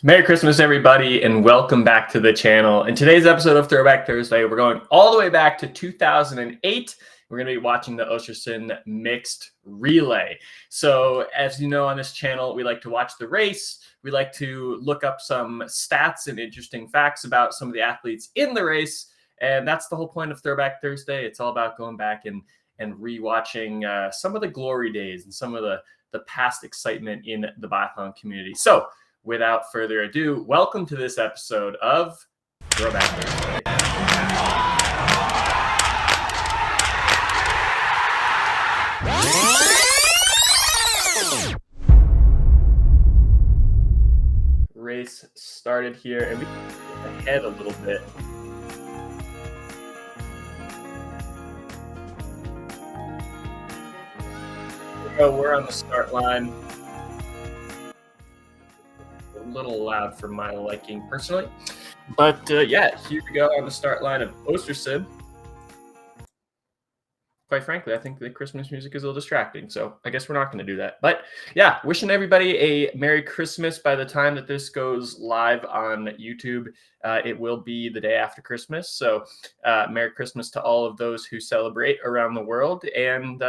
Merry Christmas, everybody, and welcome back to the channel. In today's episode of Throwback Thursday, we're going all the way back to 2008. We're going to be watching the Ostersund mixed relay. So as you know, on this channel, we like to watch the race. We like to look up some stats and interesting facts about some of the athletes in the race. And that's the whole point of Throwback Thursday. It's all about going back and rewatching some of the glory days and some of the past excitement in the biathlon community. So without further ado, welcome to this episode of Throwback Thursday. Race started here, and we get ahead a little bit. So we're on the start line. A little loud for my liking personally, but yeah, here we go on the start line of Ostersund. Quite frankly, I think the Christmas music is a little distracting, so I guess we're not going to do that. But yeah, wishing everybody a Merry Christmas. By the time that this goes live on YouTube, it will be the day after Christmas. So Merry Christmas to all of those who celebrate around the world. And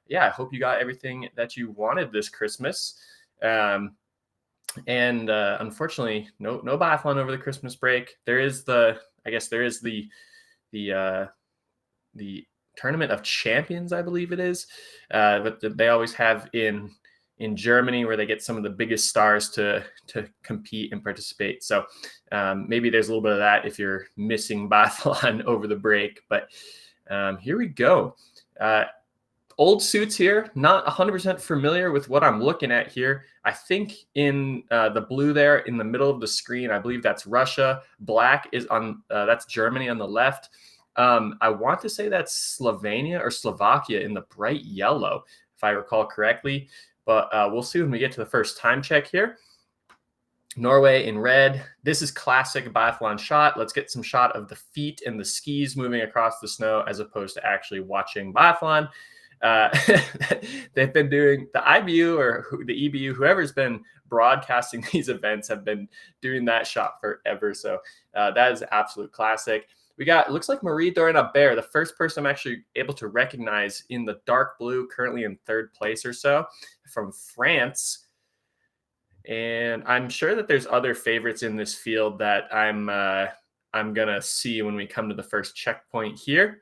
yeah, I hope you got everything that you wanted this Christmas. And unfortunately, no biathlon over the Christmas break. There is the Tournament of Champions, I believe it is, but they always have in Germany, where they get some of the biggest stars to compete and participate. So maybe there's a little bit of that if you're missing biathlon over the break. But here we go. Old suits here, not 100% familiar with what I'm looking at here. I think in the blue there in the middle of the screen, I believe that's Russia. Black is on, that's Germany on the left. I want to say that's Slovenia or Slovakia in the bright yellow, if I recall correctly. But we'll see when we get to the first time check here. Norway in red. This is classic biathlon shot. Let's get some shot of the feet and the skis moving across the snow as opposed to actually watching biathlon. They've been doing the IBU or the EBU, whoever's been broadcasting these events have been doing that shot forever. So that is absolute classic. We got, it looks like Marie Dorin-Aubert, the first person I'm actually able to recognize in the dark blue, currently in third place or so, from France. And I'm sure that there's other favorites in this field that I'm gonna see when we come to the first checkpoint here.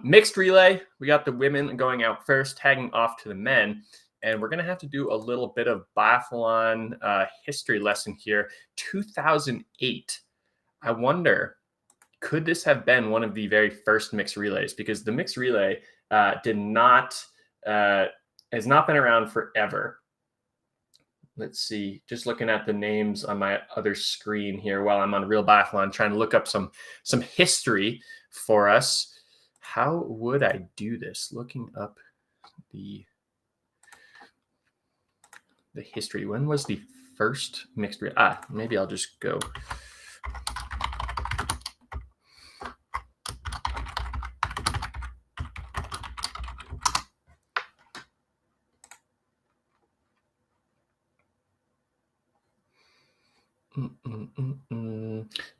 Mixed relay, we got the women going out first, tagging off to the men. And we're going to have to do a little bit of biathlon history lesson here. 2008. I wonder, could this have been one of the very first mixed relays? Because the mixed relay has not been around forever. Let's see, just looking at the names on my other screen here while I'm on Real Biathlon, trying to look up some history for us. How would I do this? Looking up the history. When was the first mixed relay? Maybe I'll just go.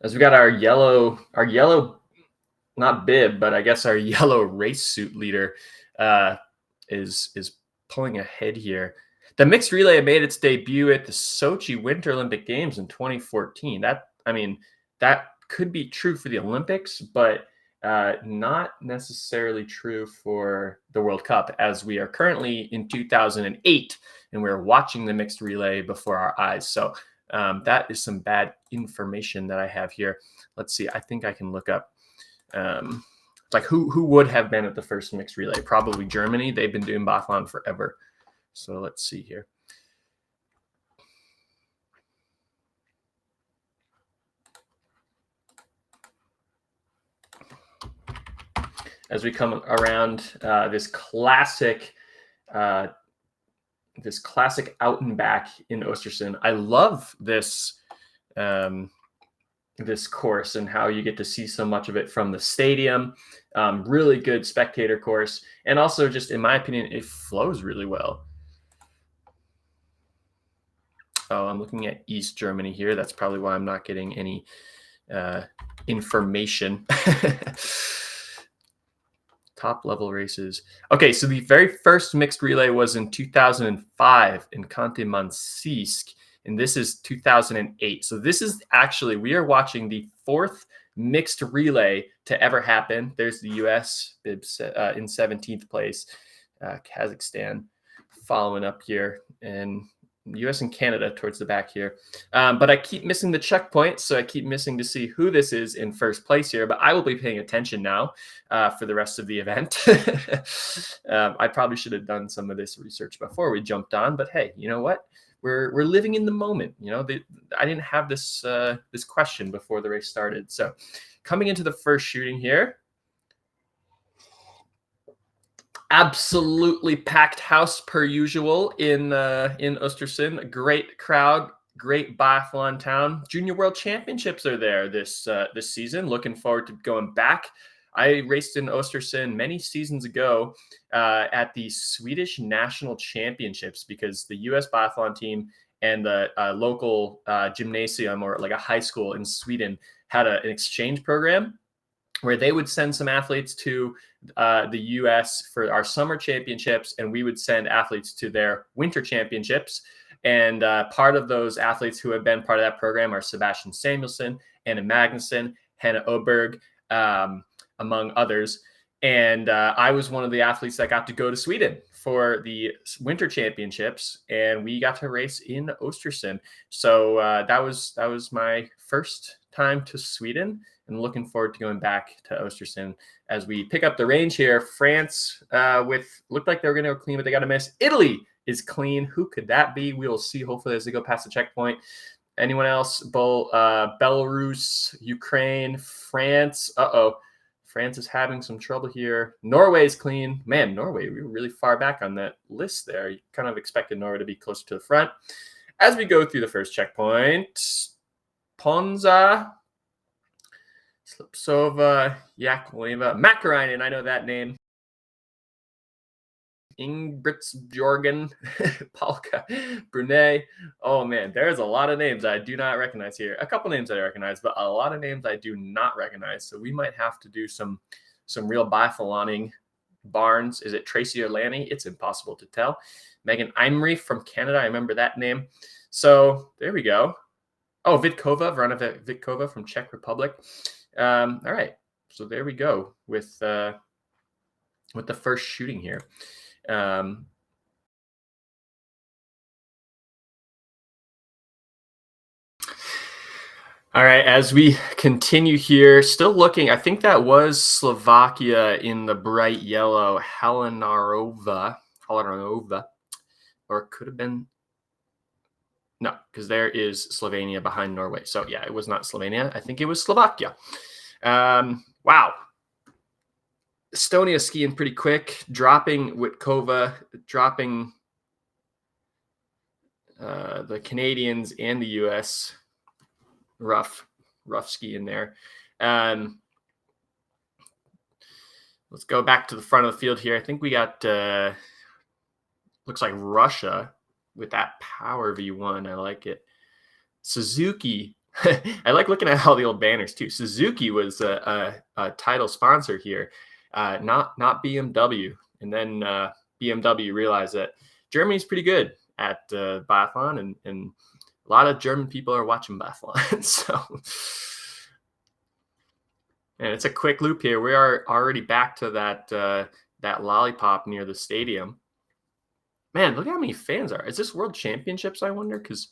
As we got our yellow, not bib, but I guess our yellow race suit leader is pulling ahead here. The mixed relay made its debut at the Sochi Winter Olympic Games in 2014. That could be true for the Olympics, but not necessarily true for the World Cup, as we are currently in 2008 and we're watching the mixed relay before our eyes. So that is some bad information that I have here. Let's see. I think I can look up like who would have been at the first mixed relay. Probably Germany. They've been doing biathlon forever. So let's see here. As we come around this classic out and back in Ostersund. I love this this course and how you get to see so much of it from the stadium. Really good spectator course. And also, just in my opinion, it flows really well. Oh, I'm looking at East Germany here. That's probably why I'm not getting any information. Top level races. Okay, so the very first mixed relay was in 2005 in Khanty-Mansiysk, and this is 2008. So this is actually, we are watching the fourth mixed relay to ever happen. There's the US in 17th place, Kazakhstan following up here, and US and Canada towards the back here. But I keep missing the checkpoint, so I keep missing to see who this is in first place here. But I will be paying attention now for the rest of the event. I probably should have done some of this research before we jumped on, but hey, you know what? We're living in the moment. You know, I didn't have this this question before the race started. So coming into the first shooting here, absolutely packed house per usual in Östersund. Great crowd, great biathlon town. Junior World Championships are there this season. Looking forward to going back. I raced in Östersund many seasons ago at the Swedish National Championships because the U.S. biathlon team and the local gymnasium or like a high school in Sweden had an exchange program where they would send some athletes to the U.S. for our summer championships, and we would send athletes to their winter championships. And part of those athletes who have been part of that program are Sebastian Samuelsson, Anna Magnuson, Hannah Oberg, among others. And I was one of the athletes that got to go to Sweden for the winter championships, and we got to race in Östersund. So that was my first time to Sweden, and looking forward to going back to Östersund as we pick up the range here. France looked like they were going to go clean, but they got a miss. Italy is clean. Who could that be? We will see hopefully as they go past the checkpoint. Anyone else? Belarus, Ukraine, France. France is having some trouble here. Norway's clean. Man, Norway, we were really far back on that list there. You kind of expected Norway to be closer to the front. As we go through the first checkpoint, Ponza, Slipsova, Yakovleva, Makarainen, I know that name. Ingebrigtsen, Palka, Brunet. Oh man, there's a lot of names I do not recognize here. A couple names I recognize, but a lot of names I do not recognize. So we might have to do some real biathloning. Barnes, is it Tracy or Lanny? It's impossible to tell. Megan Imrie from Canada, I remember that name. So there we go. Oh, Vitkova, Verona Vitkova from Czech Republic. All right, so there we go with the first shooting here. All right, as we continue here, still looking, I think that was Slovakia in the bright yellow, Helenarova, or it could have been, no, because there is Slovenia behind Norway. So yeah, it was not Slovenia. I think it was Slovakia. Wow. Estonia skiing pretty quick, dropping Witkova, dropping the Canadians and the U.S. Rough skiing there. Let's go back to the front of the field here. I think we got, looks like Russia with that Power V1. I like it. Suzuki. I like looking at all the old banners too. Suzuki was a title sponsor here. Not BMW. And then BMW realized that Germany's pretty good at biathlon, and a lot of German people are watching biathlon. So, and it's a quick loop here. We are already back to that lollipop near the stadium. Man, look how many fans are. Is this World Championships, I wonder? Because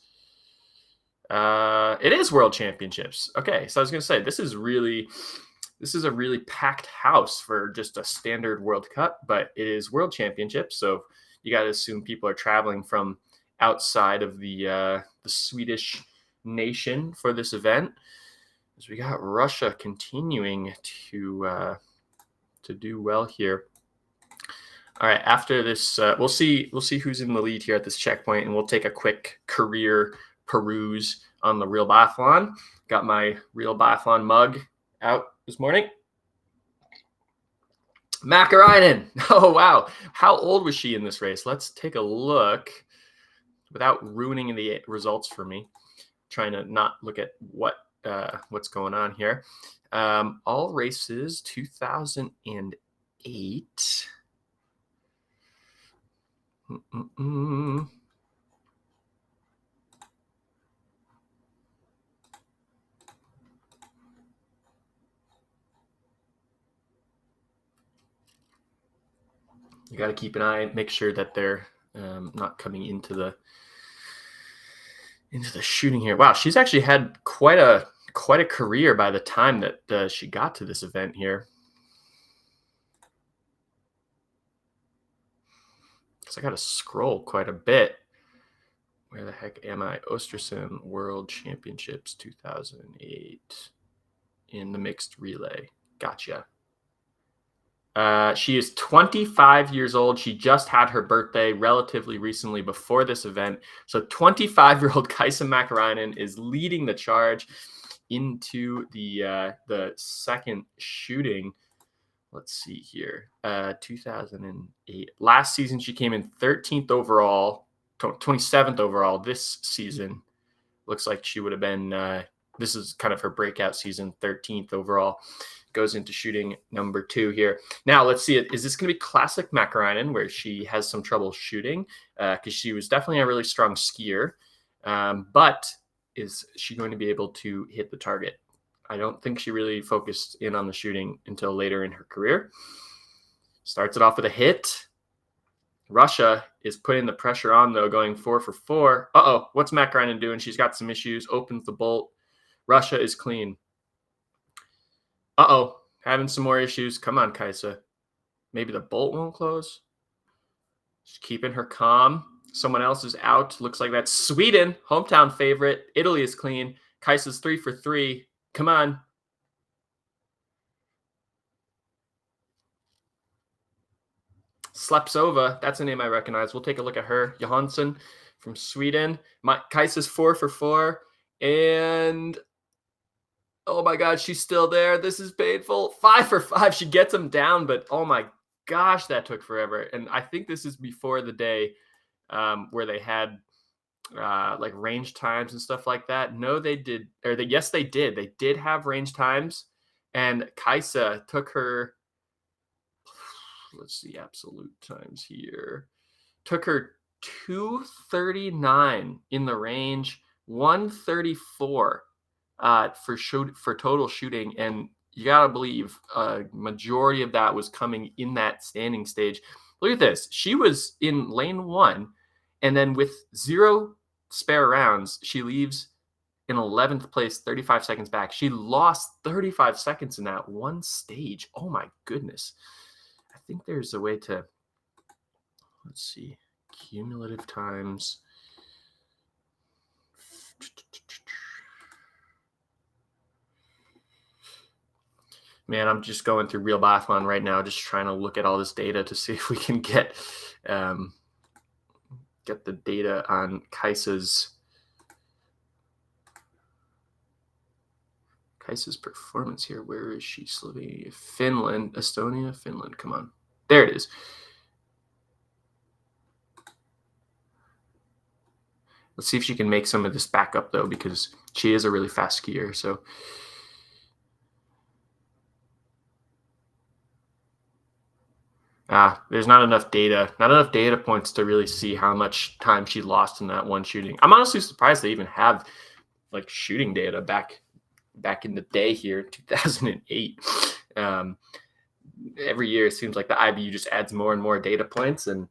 it is World Championships. Okay, so I was going to say, this is a really packed house for just a standard World Cup, but it is World Championships, so you got to assume people are traveling from outside of the Swedish nation for this event. As we got Russia continuing to do well here. All right, after this, we'll see who's in the lead here at this checkpoint, and we'll take a quick career peruse on the Real Biathlon. Got my Real Biathlon mug out this morning. Makarainen. Oh, wow. How old was she in this race? Let's take a look. without ruining the results for me, trying to not look at what's going on here. All races 2008. You got to keep an eye, make sure that they're not coming into the shooting here. Wow, she's actually had quite a career by the time that she got to this event here. So I got to scroll quite a bit. Where the heck am I? Ostersund World Championships 2008 in the mixed relay. Gotcha. She is 25 years old. She just had her birthday relatively recently before this event. So 25-year-old Kaisa Mäkäräinen is leading the charge into the second shooting. Let's see here. 2008. Last season, she came in 13th overall, 27th overall. This season, looks like she would have been, this is kind of her breakout season, 13th overall. Goes into shooting number 2 here. Now, let's see. Is this going to be classic Mäkäräinen, where she has some trouble shooting? Because she was definitely a really strong skier. But is she going to be able to hit the target? I don't think she really focused in on the shooting until later in her career. Starts it off with a hit. Russia is putting the pressure on, though, going 4 for 4. Uh-oh, what's Mäkäräinen doing? She's got some issues. Opens the bolt. Russia is clean. Uh-oh, having some more issues. Come on, Kaisa. Maybe the bolt won't close. She's keeping her calm. Someone else is out. Looks like that's Sweden, hometown favorite. Italy is clean. Kaisa's 3 for 3. Come on. Slepsova, that's a name I recognize. We'll take a look at her. Johansson from Sweden. Kaisa's 4 for 4. And oh my God, she's still there. This is painful. 5 for 5. She gets him down, but oh my gosh, that took forever. And I think this is before the day where they had like range times and stuff like that. No, they did. Yes, they did. They did have range times. And Kaisa took her, let's see, absolute times here. Took her 239 in the range, 134 for total shooting. And you got to believe a majority of that was coming in that standing stage. Look at this. She was in lane 1, and then with 0 spare rounds, she leaves in 11th place, 35 seconds back. She lost 35 seconds in that one stage. Oh my goodness. I think there's a way to, let's see, cumulative times. Man, I'm just going through Real Biathlon right now, just trying to look at all this data to see if we can get the data on Kaisa's performance here. Where is she? Slovenia, Finland, Estonia, Finland. Come on. There it is. Let's see if she can make some of this back up, though, because she is a really fast skier. So there's not enough data points to really see how much time she lost in that one shooting. I'm honestly surprised they even have like shooting data back in the day here, 2008. Every year it seems like the IBU just adds more and more data points, and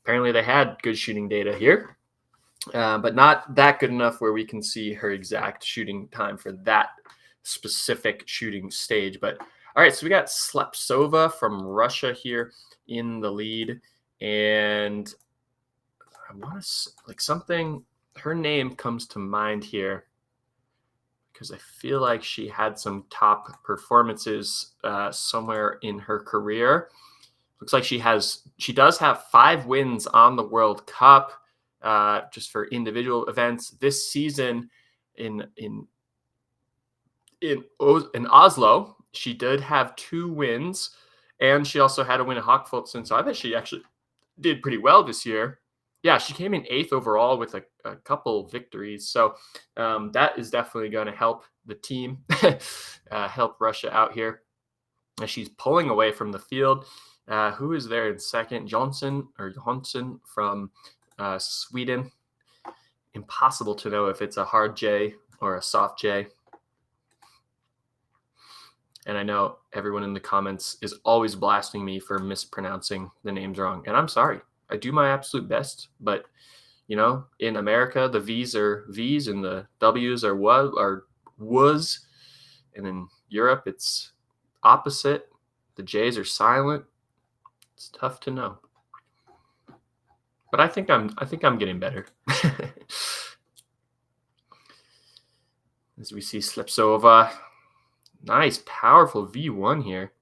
apparently they had good shooting data here, but not that good enough where we can see her exact shooting time for that specific shooting stage. But all right, so we got Slepsova from Russia here in the lead, and I want to like something. Her name comes to mind here because I feel like she had some top performances somewhere in her career. Looks like she does have 5 wins on the World Cup, just for individual events this season in Oslo. She did have 2 wins, and she also had a win at Hockfoltsen. So I bet she actually did pretty well this year. yeah, she came in 8th overall with a couple victories. So that is definitely going to help the team, help Russia out here. As she's pulling away from the field. Who is there in second? Johnson from Sweden. Impossible to know if it's a hard J or a soft J. And I know everyone in the comments is always blasting me for mispronouncing the names wrong. And I'm sorry. I do my absolute best. But, in America, the V's are V's and the W's are was. And in Europe, it's opposite. The J's are silent. It's tough to know. But I think I'm getting better. As we see Slepsova. Nice, powerful V1 here.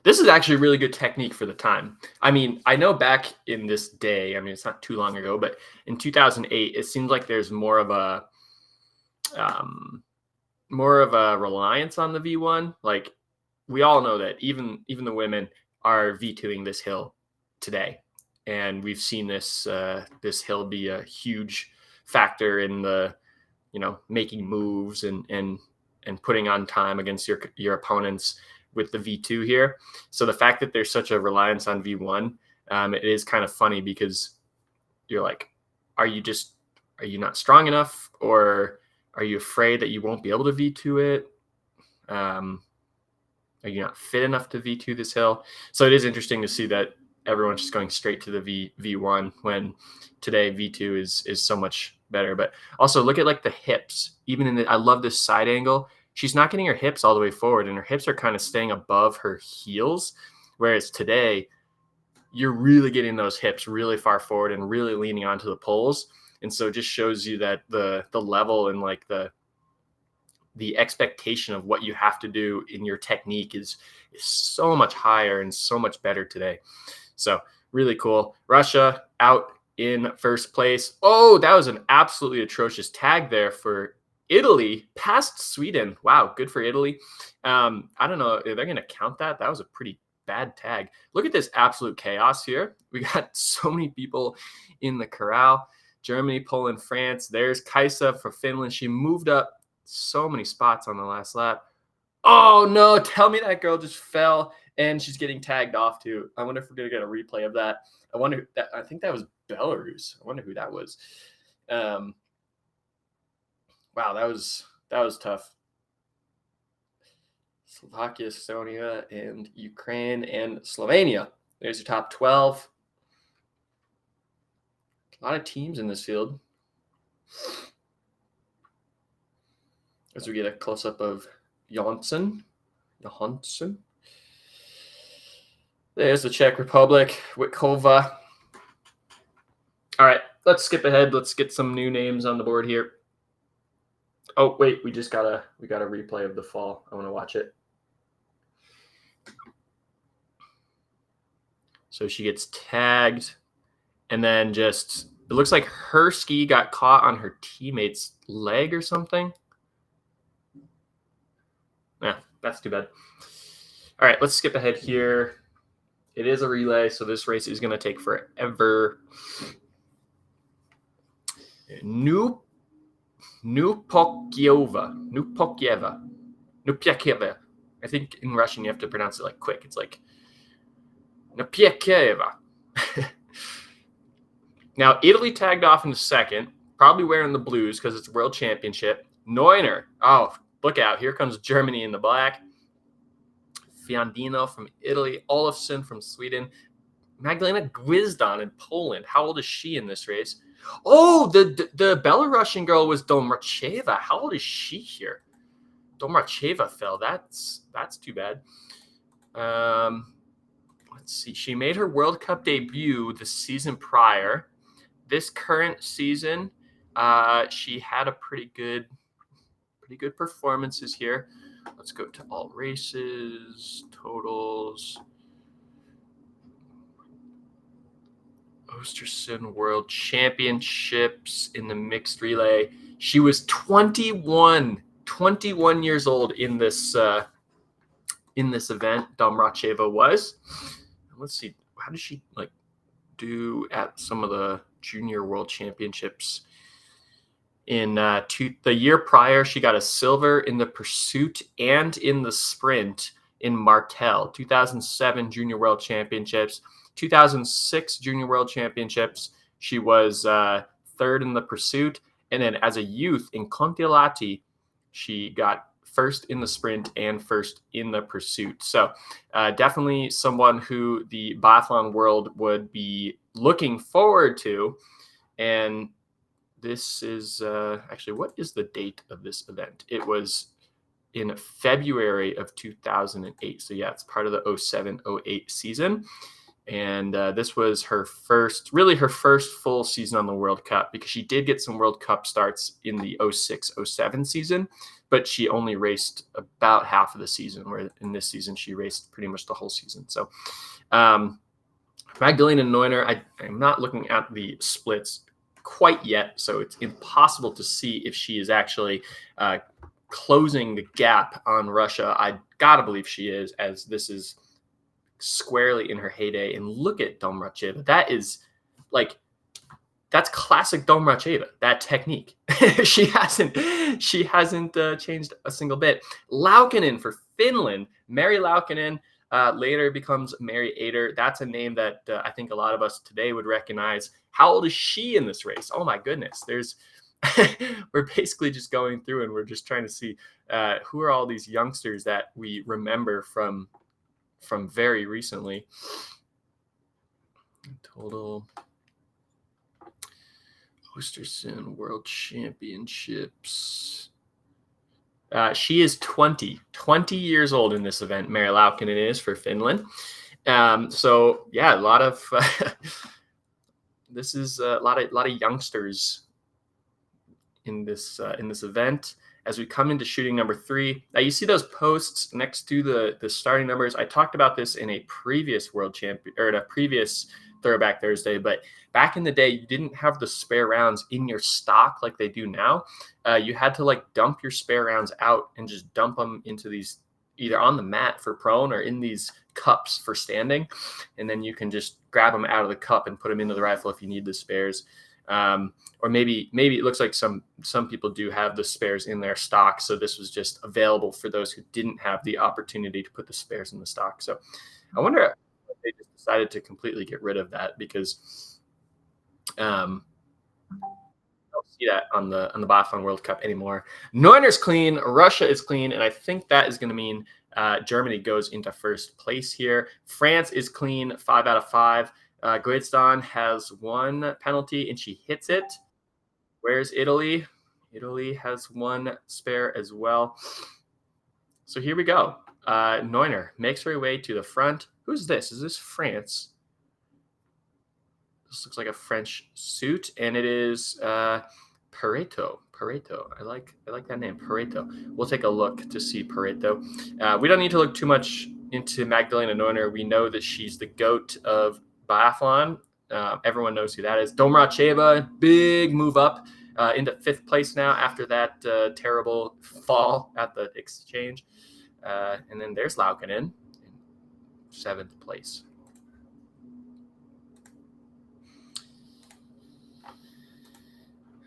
This is actually really good technique for the time. I mean, I know back in this day, it's not too long ago, but in 2008, it seems like there's more of a reliance on the V1. Like, we all know that even the women are V2ing this hill today, and we've seen this hill be a huge factor in the making moves and putting on time against your opponents with the V2 here. So the fact that there's such a reliance on V1, it is kind of funny because you're like, are you not strong enough, or are you afraid that you won't be able to V2 it? Are you not fit enough to V2 this hill? So it is interesting to see that everyone's just going straight to the V1 when today V2 is so much better. But also look at like the hips. I love this side angle. She's not getting her hips all the way forward, and her hips are kind of staying above her heels. Whereas today, you're really getting those hips really far forward and really leaning onto the poles. And so it just shows you that the level and like the expectation of what you have to do in your technique is so much higher and so much better today. So really cool. Russia out in first place. Oh, that was an absolutely atrocious tag there for Italy past Sweden. Wow, good for Italy. I don't know if they're going to count that. That was a pretty bad tag. Look at this absolute chaos here. We got so many people in the corral. Germany, Poland, France. There's Kaisa for Finland. She moved up so many spots on the last lap. Oh, no. Tell me that girl just fell and she's getting tagged off too. I wonder if we're going to get a replay of that. I think that was Belarus. I wonder who that was. Wow, that was tough. Slovakia, Estonia, and Ukraine, and Slovenia. There's your top 12. A lot of teams in this field. As we get a close-up of Johansson. There's the Czech Republic, Witkova. All right, let's skip ahead. Let's get some new names on the board here. Oh, wait, we got a replay of the fall. I want to watch it. So she gets tagged, and then it looks like her ski got caught on her teammate's leg or something. Yeah, that's too bad. All right, let's skip ahead here. It is a relay, so this race is going to take forever. Nupokyeva. I think in Russian you have to pronounce it like quick. It's like Nupokyeva. Now, Italy tagged off in the second, probably wearing the blues because it's a world championship. Neuner. Oh, look out. Here comes Germany in the black. Fiandino from Italy. Olofsson from Sweden. Magdalena Gwizdon in Poland. How old is she in this race? Oh, the Belarusian girl was Domracheva. How old is she here? Domracheva fell. That's too bad. Let's see. She made her World Cup debut the season prior. This current season, she had a pretty good performances here. Let's go to all races, totals. Ostersund World Championships in the mixed relay. She was 21 years old in this event. Domracheva was. Let's see. How does she do at some of the junior world championships. In the year prior, she got a silver in the pursuit and in the sprint in Martel. 2007 Junior World Championships, 2006 Junior World Championships. She was third in the pursuit, and then as a youth in Contiolahti, she got first in the sprint and first in the pursuit. So definitely someone who the biathlon world would be looking forward to. And this is actually, what is the date of this event? It was in February of 2008. So yeah, it's part of the 07-08 season. And this was her first full season on the World Cup, because she did get some World Cup starts in the 06-07 season, but she only raced about half of the season, where in this season she raced pretty much the whole season. So Magdalena Neuner, I'm not looking at the splits quite yet, so it's impossible to see if she is actually closing the gap on Russia. I gotta believe she is, as this is squarely in her heyday. And look at Domracheva. That's classic Domracheva, that technique. she hasn't changed a single bit. Laukkanen for Finland, Meri Laukkanen, later becomes Mary Ader. That's a name that I think a lot of us today would recognize. How old is she in this race? Oh my goodness. We're basically just going through and we're just trying to see who are all these youngsters that we remember from very recently. Total Ostersund World Championships. She is 20 years old in this event. Meri Laukkanen is for Finland. So yeah, a lot of this is a lot of youngsters in this event. As we come into shooting number 3, now you see those posts next to the starting numbers. I talked about this in a previous world champion, or in a previous Throwback Thursday, but back in the day, you didn't have the spare rounds in your stock like they do now. You had to dump your spare rounds out and just dump them into these, either on the mat for prone or in these cups for standing, and then you can just grab them out of the cup and put them into the rifle if you need the spares. Or maybe it looks like some people do have the spares in their stock, so this was just available for those who didn't have the opportunity to put the spares in the stock. So I wonder if they just decided to completely get rid of that, because I don't see that on the Biathlon World Cup anymore. Neuner's clean, Russia is clean, and I think that is going to mean Germany goes into first place here. France is clean, 5 out of 5. Guedston has 1 penalty and she hits it. Where's Italy? Italy has 1 spare as well. So here we go. Neuner makes her way to the front. Who's this? Is this France? This looks like a French suit, and it is Pareto. I like that name, Pareto. We'll take a look to see Pareto. We don't need to look too much into Magdalena Neuner. We know that she's the GOAT of biathlon. Everyone knows who that is. Domracheva, big move up into 5th place now after that terrible fall at the exchange. And then there's Laukkanen in 7th place.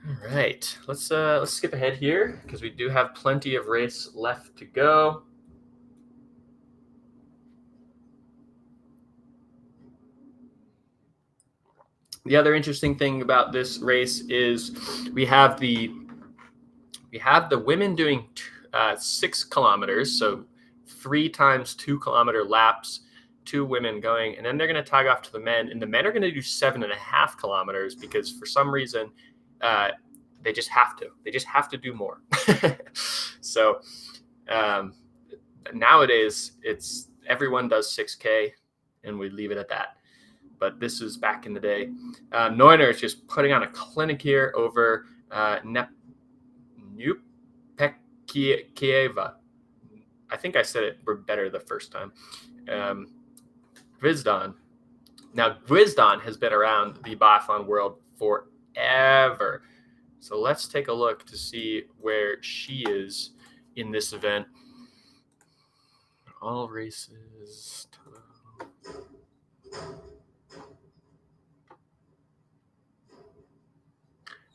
All right, let's skip ahead here, because we do have plenty of race left to go. The other interesting thing about this race is we have the women doing 6 kilometers, so 3 times 2 kilometer laps, 2 women going, and then they're going to tag off to the men, and the men are going to do 7.5 kilometers, because for some reason they just have to do more. So nowadays it's everyone does 6K and we leave it at that. But this is back in the day. Neuner is just putting on a clinic here over Nupekkieva. I think I said it better the first time. Gwizdon. Now, Gwizdon has been around the biathlon world forever. So let's take a look to see where she is in this event. All races.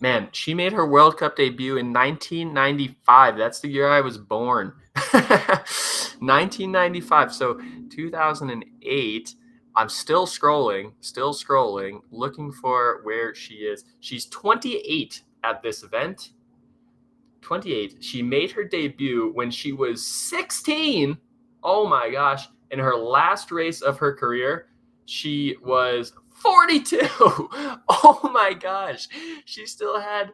Man, she made her World Cup debut in 1995. That's the year I was born. 1995. So 2008. I'm still scrolling, looking for where she is. She's 28 at this event. 28. She made her debut when she was 16. Oh my gosh. In her last race of her career, she was 42. Oh my gosh. She still had,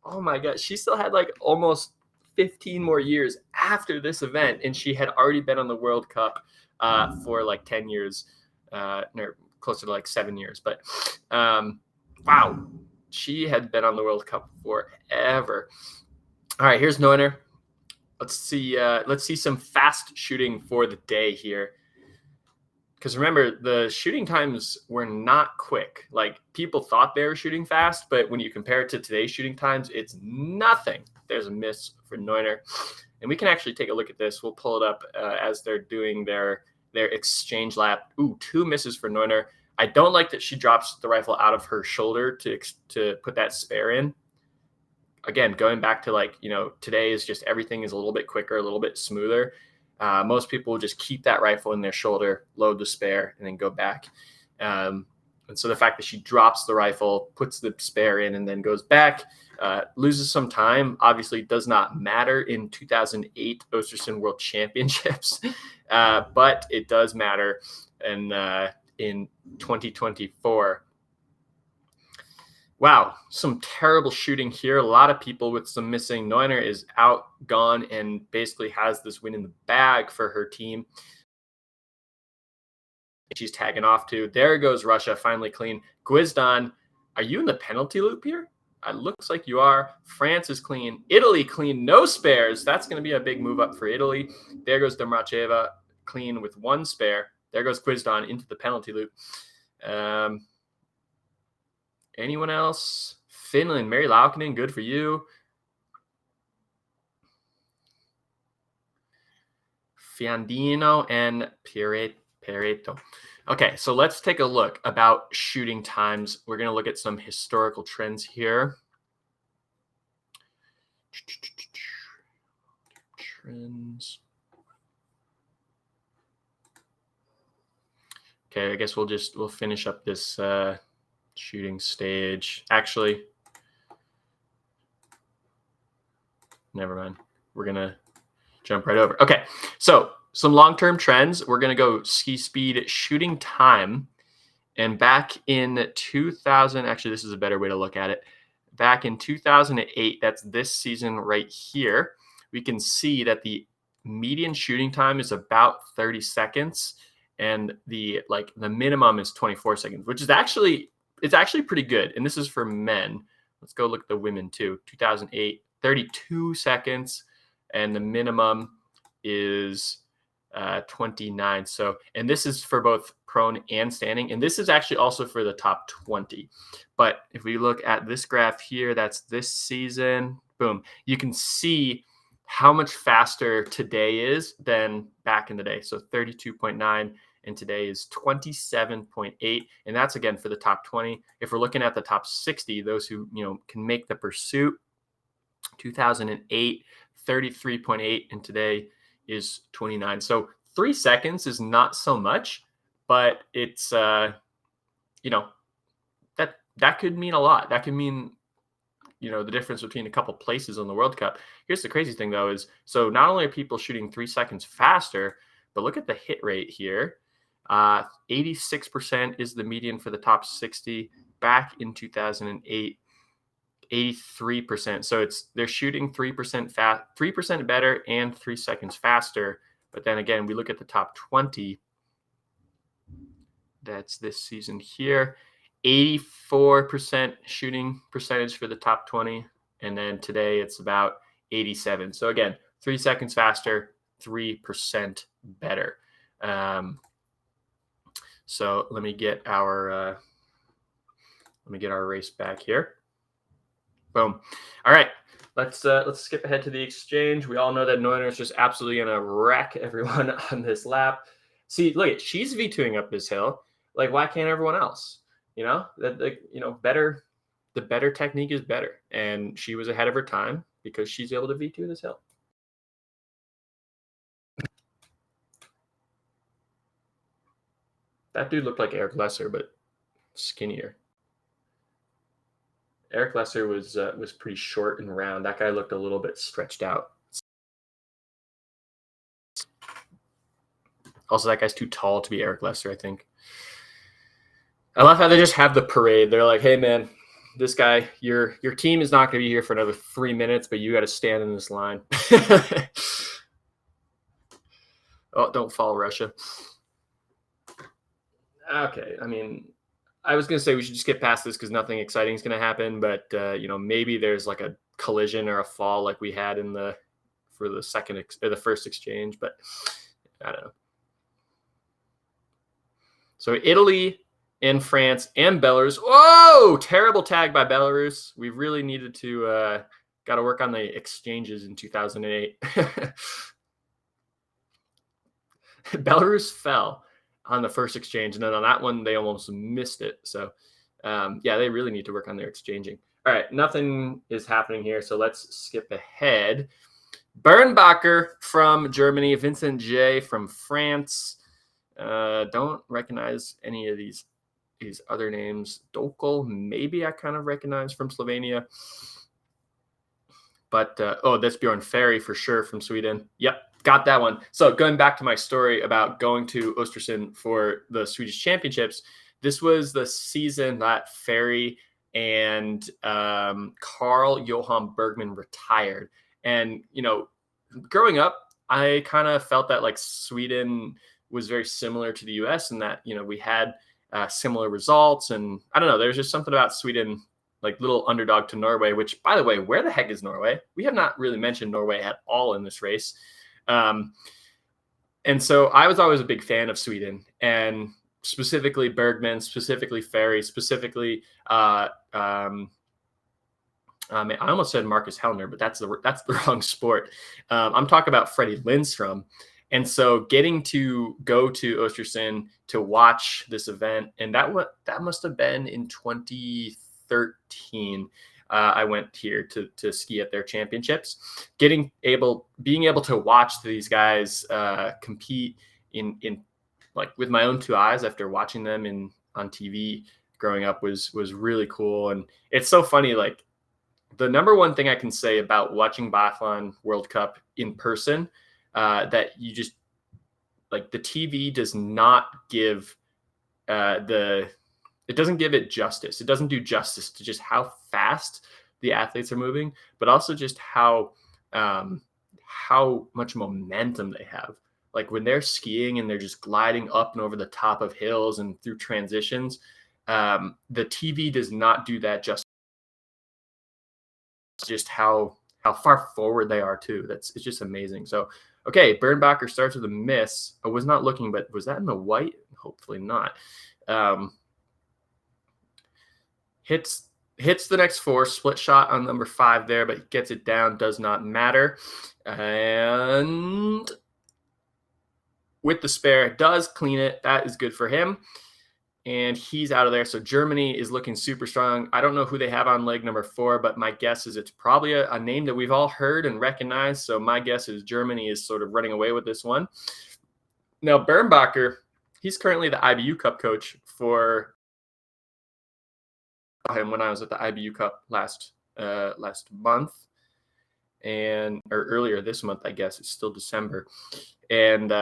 oh my gosh, she still had like almost 15 more years after this event. And she had already been on the World Cup for like 10 years, or closer to like 7 years. But wow, she had been on the World Cup forever. All right, here's Neuner. Let's see some fast shooting for the day here. Because remember, the shooting times were not quick. Like, people thought they were shooting fast, but when you compare it to today's shooting times, it's nothing. There's a miss for Neuner. And we can actually take a look at this. We'll pull it up as they're doing their exchange lap. Ooh, 2 misses for Neuner. I don't like that she drops the rifle out of her shoulder to put that spare in. Again, going back to like, today is just everything is a little bit quicker, a little bit smoother. Most people will just keep that rifle in their shoulder, load the spare, and then go back. And so the fact that she drops the rifle, puts the spare in, and then goes back, loses some time, obviously does not matter in 2008 Ostersund World Championships, but it does matter in 2024. Wow, some terrible shooting here. A lot of people with some missing. Neuner is out, gone, and basically has this win in the bag for her team. She's tagging off too. There goes Russia, finally clean. Guizdan, are you in the penalty loop here? It looks like you are. France is clean. Italy clean, no spares. That's going to be a big move up for Italy. There goes Domracheva, clean with 1 spare. There goes Guizdan into the penalty loop. Anyone else? Finland, Mary Laukkanen, good for you. Fiandino and Pereto. Okay, so let's take a look about shooting times. We're going to look at some historical trends here. Trends. Okay, I guess we'll finish up this shooting stage. Actually, never mind. We're going to jump right over. Okay, so some long-term trends. We're going to go ski speed shooting time. And back in 2000, actually, this is a better way to look at it. Back in 2008, that's this season right here, we can see that the median shooting time is about 30 seconds. And the minimum is 24 seconds, which is actually pretty good. And this is for men. Let's go look at the women too. 2008, 32 seconds. And the minimum is 29. So, and this is for both prone and standing. And this is actually also for the top 20. But if we look at this graph here, that's this season, boom, you can see how much faster today is than back in the day. So 32.9 and today is 27.8. And that's again for the top 20. If we're looking at the top 60, those who, can make the pursuit, 2008, 33.8, and today is 29. So 3 seconds is not so much, but it's, that could mean a lot. That could mean, the difference between a couple places on the World Cup. Here's the crazy thing though, is so not only are people shooting 3 seconds faster, but look at the hit rate here. 86% is the median for the top 60. Back in 2008, 83%. So they're shooting 3% better and 3 seconds faster. But then again, we look at the top 20. That's this season here. 84% shooting percentage for the top 20. And then today it's about 87. So again, 3 seconds faster, 3% better. So let me get our race back here. Boom. All right. Let's skip ahead to the exchange. We all know that Neuner is just absolutely going to wreck everyone on this lap. See, look, she's V2ing up this hill. Like, why can't everyone else? Better the better technique is better. And she was ahead of her time because she's able to V2 this hill. That dude looked like Eric Lesser, but skinnier. Eric Lesser was pretty short and round. That guy looked a little bit stretched out. Also, that guy's too tall to be Eric Lesser, I think. I love how they just have the parade. They're like, hey, man, this guy, your team is not going to be here for another 3 minutes, but you got to stand in this line. Oh, don't fall, Russia. Okay, I mean, I was going to say we should just get past this because nothing exciting is going to happen, but maybe there's like a collision or a fall like we had for the first exchange, but I don't know. So Italy and France and Belarus. Whoa, terrible tag by Belarus. We really needed to got to work on the exchanges in 2008. Belarus fell on the first exchange, and then on that one they almost missed it. So they really need to work on their exchanging. All right, nothing is happening here, so let's skip ahead. Bernbacher from Germany, Vincent J from France. Don't recognize any of these other names. Dokel, maybe I kind of recognize from Slovenia. But that's Bjorn Ferry for sure from Sweden. Yep, got that one. So going back to my story about going to Östersund for the Swedish Championships, this was the season that Ferry and Carl Johan Bergman retired. And, growing up, I kind of felt that like Sweden was very similar to the US and that, we had similar results. And I don't know, there's just something about Sweden, like little underdog to Norway, which, by the way, where the heck is Norway? We have not really mentioned Norway at all in this race. And so I was always a big fan of Sweden, and specifically Bergman, specifically Ferry, specifically I almost said Marcus Hellner, but that's the wrong sport. I'm talking about Freddie Lindstrom. And so getting to go to Östersund to watch this event, and that must have been in 2013. I went here to ski at their championships. Being able to watch these guys compete in like with my own two eyes after watching them on TV growing up was really cool. And it's so funny, like the number one thing I can say about watching Biathlon World Cup in person, that you just like the TV does not give it doesn't give it justice. It doesn't do justice to just how fast the athletes are moving, but also just how much momentum they have. Like when they're skiing and they're just gliding up and over the top of hills and through transitions, the TV does not do that justice. Just how far forward they are too. It's just amazing. So, okay, Bernbacher starts with a miss. I was not looking, but was that in the white? Hopefully not. Hits the next four, split shot on number 5 there, but gets it down, does not matter. And with the spare, does clean it. That is good for him. And he's out of there. So Germany is looking super strong. I don't know who they have on leg number 4, but my guess is it's probably a name that we've all heard and recognized. So my guess is Germany is sort of running away with this one. Now, Bernbacher, he's currently the IBU Cup coach for him when I was at the IBU Cup last month or earlier this month, I guess. It's still December. And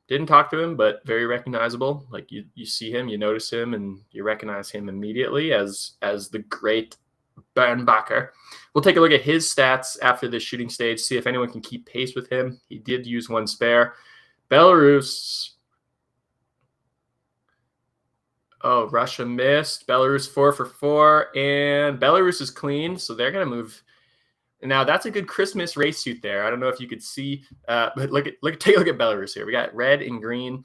didn't talk to him, but very recognizable. Like you see him, you notice him, and you recognize him immediately as the great Bernbacher. We'll take a look at his stats after this shooting stage, see if anyone can keep pace with him. He did use one spare. Belarus. Oh, Russia missed. Belarus 4 for 4, and Belarus is clean, so they're going to move. Now that's a good Christmas race suit there. I don't know if you could see, but take a look at Belarus here. We got red and green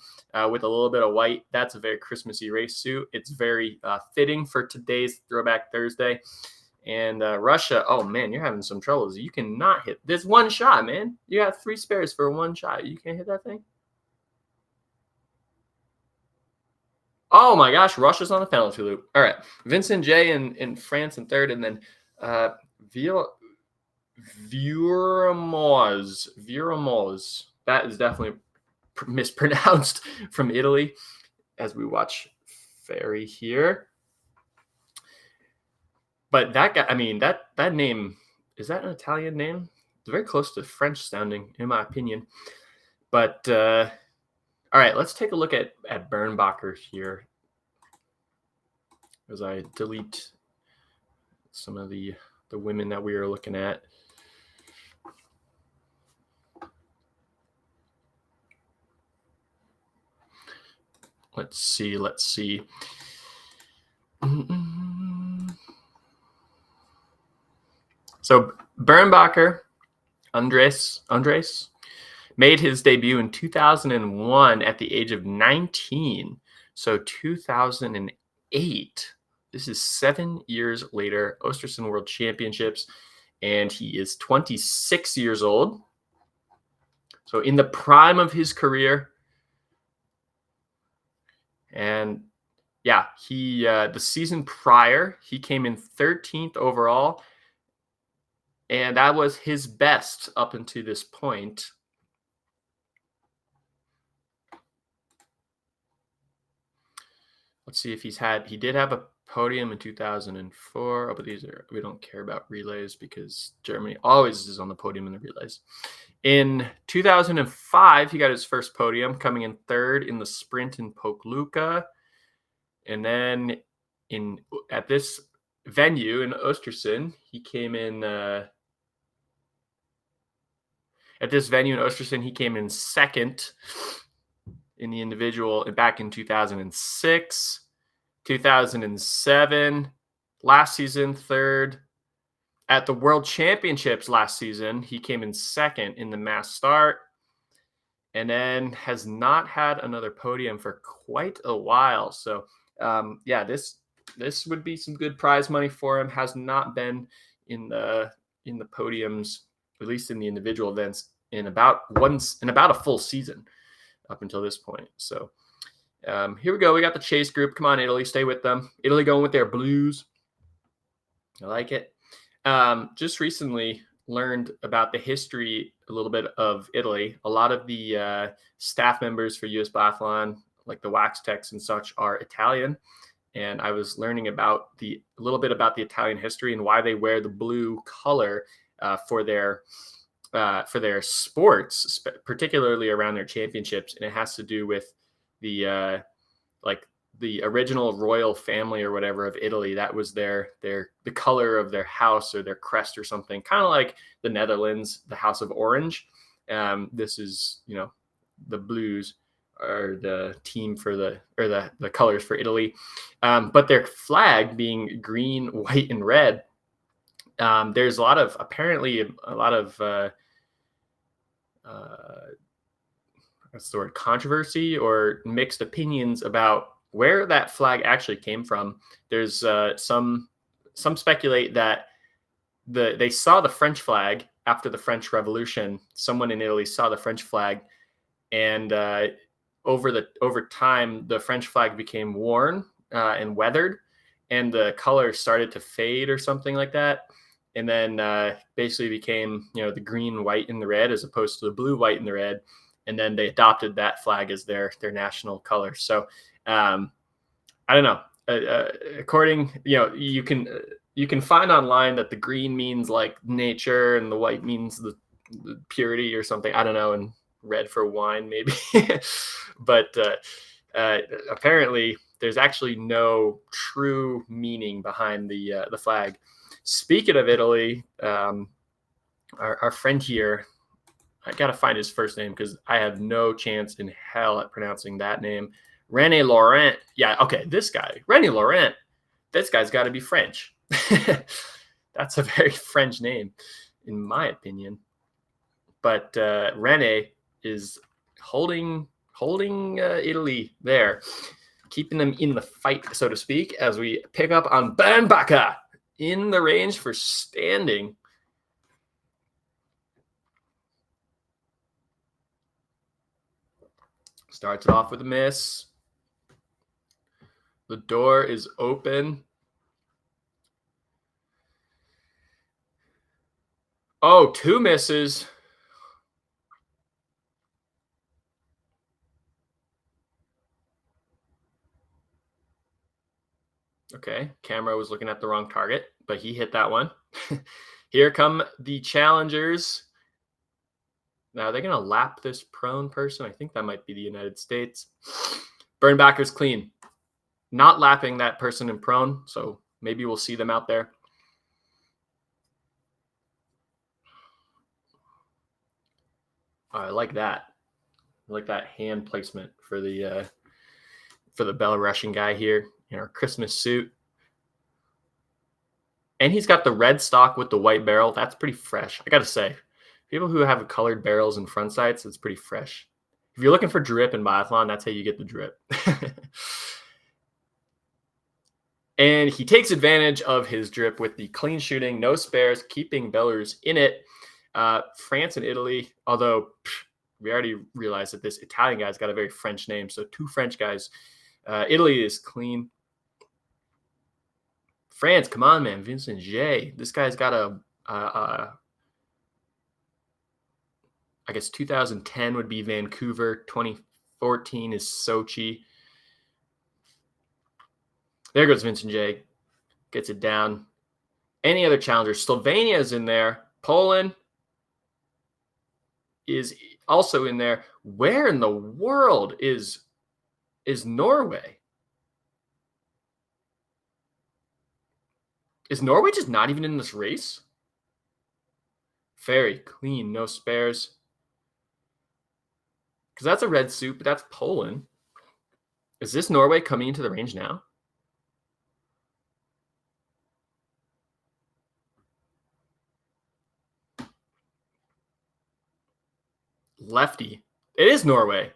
with a little bit of white. That's a very Christmassy race suit. It's very fitting for today's Throwback Thursday. And Russia, oh man, you're having some troubles. You cannot hit this one shot, man. You got 3 spares for one shot. You can't hit that thing. Oh my gosh, Russia's on the penalty loop. All right, Vincent J in France in third, and then Viramoz. That is definitely mispronounced from Italy, as we watch Ferry here. But that guy, I mean, that name, is that an Italian name? It's very close to French sounding, in my opinion. But all right, let's take a look at Bernbacher here as I delete some of the women that we are looking at. Let's see. So Bernbacher, Andres, made his debut in 2001 at the age of 19. So 2008. This is 7 years later, Östersund World Championships, and he is 26 years old. So in the prime of his career. And yeah, he the season prior, he came in 13th overall, and that was his best up until this point. Let's see if he did have a podium in 2004. Oh, but we don't care about relays because Germany always is on the podium in the relays. In 2005, he got his first podium, coming in third in the sprint in Pokluka. And then at this venue in Östersund, he came in second in the individual back in 2006, 2007, last season, third. At the World Championships last season, he came in second in the mass start, and then has not had another podium for quite a while. So, yeah, this would be some good prize money for him. Has not been in the podiums, at least in the individual events, in about a full season up until this point. So here we go. We got the chase group. Come on, Italy, stay with them. Italy going with their blues. I like it. Just recently learned about the history a little bit of Italy. A lot of the staff members for US Biathlon, like the wax techs and such, are Italian. And I was learning about a little bit about the Italian history and why they wear the blue color for their sports, particularly around their championships. And it has to do with the original royal family or whatever of Italy. That was the color of their house or their crest or something, kind of like the Netherlands, the House of Orange. This is, the blues are the team for the colors for Italy. But their flag being green, white, and red. There's apparently a lot of what's the word, controversy or mixed opinions about where that flag actually came from. There's some speculate that they saw the French flag after the French Revolution. Someone in Italy saw the French flag, and over time the French flag became worn and weathered, and the color started to fade or something like that. And then basically became, the green, white, and the red as opposed to the blue, white, and the red. And then they adopted that flag as their national color. So I don't know. According, you can find online that the green means like nature and the white means the purity or something. I don't know. And red for wine, maybe. But apparently there's actually no true meaning behind the flag. Speaking of Italy, our friend here, I got to find his first name because I have no chance in hell at pronouncing that name. René Laurent. Yeah, okay, this guy, René Laurent. This guy's got to be French. That's a very French name, in my opinion. But René is holding Italy there, keeping them in the fight, so to speak, as we pick up on Bernbacher in the range for standing. Starts it off with a miss. The door is open. Oh, 2 misses. Okay, camera was looking at the wrong target, but he hit that one. Here come the challengers. Now, are they going to lap this prone person? I think that might be the United States. Bernbacker's clean. Not lapping that person in prone, so maybe we'll see them out there. Oh, I like that. I like that hand placement for the Belarusian guy here in our Christmas suit. And he's got the red stock with the white barrel. That's pretty fresh. I got to say, people who have colored barrels and front sights, it's pretty fresh. If you're looking for drip in biathlon, that's how you get the drip. And he takes advantage of his drip with the clean shooting, no spares, keeping Belarus in it. France and Italy, although we already realized that this Italian guy's got a very French name. So 2 French guys. Italy is clean. France, come on, man. Vincent J. This guy's got I guess 2010 would be Vancouver. 2014 is Sochi. There goes Vincent J. Gets it down. Any other challengers? Slovenia is in there. Poland is also in there. Where in the world is Norway? Is Norway just not even in this race? Very clean, no spares. Because that's a red suit, but that's Poland. Is this Norway coming into the range now? Lefty. It is Norway.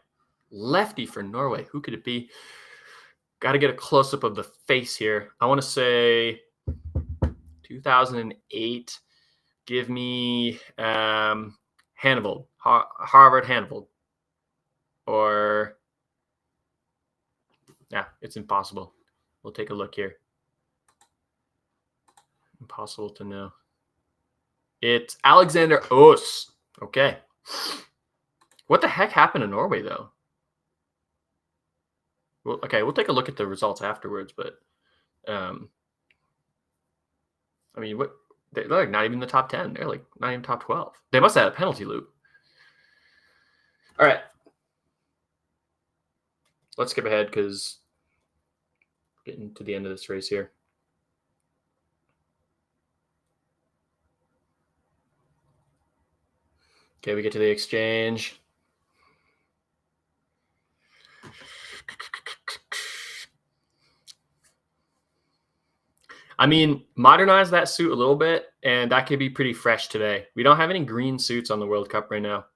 Lefty for Norway. Who could it be? Got to get a close-up of the face here. I want to say 2008. Give me Hannibal. Harvard Hannibal. Or, yeah, it's impossible. We'll take a look here. Impossible to know. It's Alexander Os. Okay. What the heck happened to Norway, though? Well, okay, we'll take a look at the results afterwards, but I mean, what they're like not even in the top 10. They're like not even top 12. They must have had a penalty loop. All right. Let's skip ahead because getting to the end of this race here. Okay, we get to the exchange. I mean, modernize that suit a little bit, and that could be pretty fresh today. We don't have any green suits on the World Cup right now.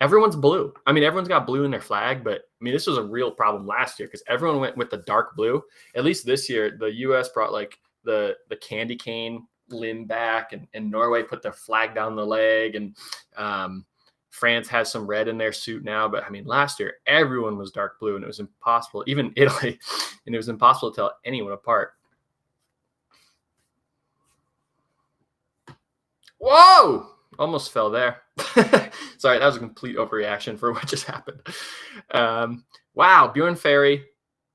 Everyone's blue. I mean, everyone's got blue in their flag, but I mean, this was a real problem last year because everyone went with the dark blue. At least this year, the U.S. brought like the candy cane limb back, and Norway put their flag down the leg, and France has some red in their suit now. But I mean, last year, everyone was dark blue, and it was impossible, even Italy, and it was impossible to tell anyone apart. Whoa! Almost fell there. Sorry, that was a complete overreaction for what just happened. Wow, Bjorn Ferry.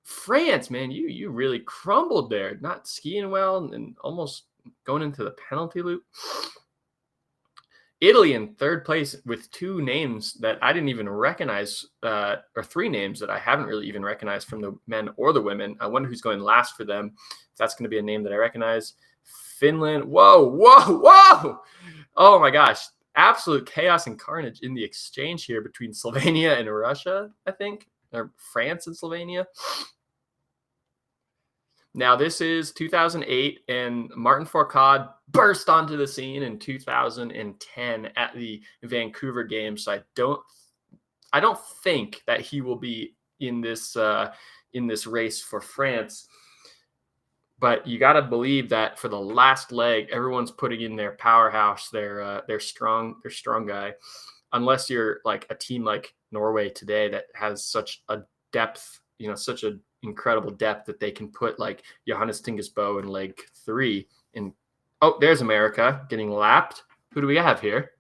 France, man, you really crumbled there. Not skiing well and almost going into the penalty loop. Italy in third place with 2 names that I didn't even recognize, or 3 names that I haven't really even recognized from the men or the women. I wonder who's going last for them. If that's going to be a name that I recognize. Finland. Whoa. Oh my gosh. Absolute chaos and carnage in the exchange here between Slovenia and Russia, I think, or France and Slovenia. Now, this is 2008, and Martin Fourcade burst onto the scene in 2010 at the Vancouver Games. So I don't think that he will be in this race for France. But you got to believe that for the last leg, everyone's putting in their powerhouse, their strong guy. Unless you're like a team like Norway today that has such a depth, such a incredible depth that they can put like Johannes Tingesbo in leg 3. And oh, there's America getting lapped. Who do we have here?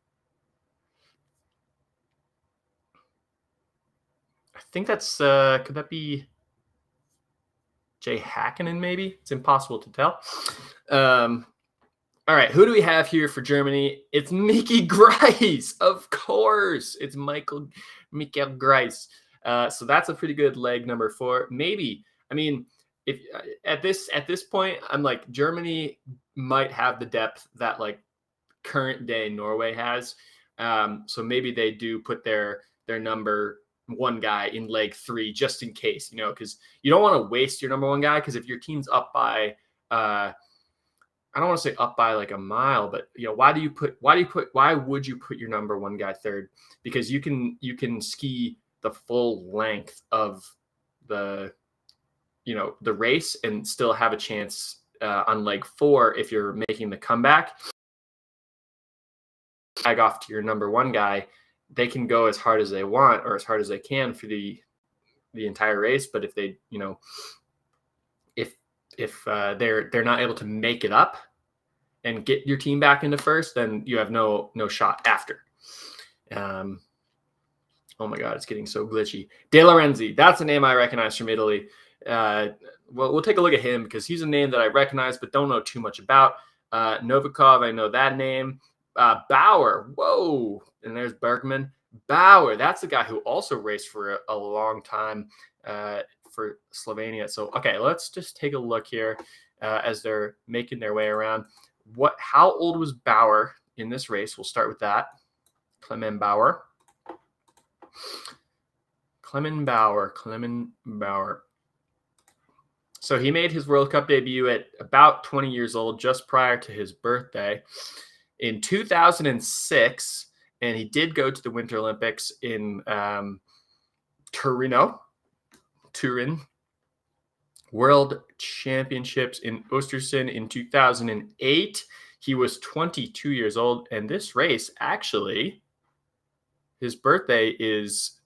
I think that's could that be Jay Hakkinen? Maybe it's impossible to tell. All right, who do we have here for Germany? It's Mickey Grice, of course. It's Michael Grice. So that's a pretty good leg number 4. Maybe, I mean, if at this point, I'm like, Germany might have the depth that like current day Norway has. So maybe they do put their number 1 guy in leg 3 just in case, because you don't want to waste your number 1 guy, because if your team's up by I don't want to say up by like a mile, but why would you put your number 1 guy 3rd? Because you can ski the full length of the race and still have a chance on leg 4 if you're making the comeback. Tag off to your number 1 guy, they can go as hard as they want or as hard as they can for the entire race. But if they, if they're not able to make it up and get your team back into first, then you have no shot after. Oh my God, it's getting so glitchy. De Lorenzi, that's a name I recognize from Italy. Well, we'll take a look at him because he's a name that I recognize but don't know too much about. Novikov, I know that name. Bauer, whoa, and there's Bergman. Bauer, that's the guy who also raced for a long time for Slovenia. So, okay, let's just take a look here as they're making their way around. How old was Bauer in this race? We'll start with that. Clement Bauer. So he made his World Cup debut at about 20 years old, just prior to his birthday in 2006. And he did go to the Winter Olympics in Turin, World Championships in Östersund in 2008. He was 22 years old. And this race, actually, his birthday is...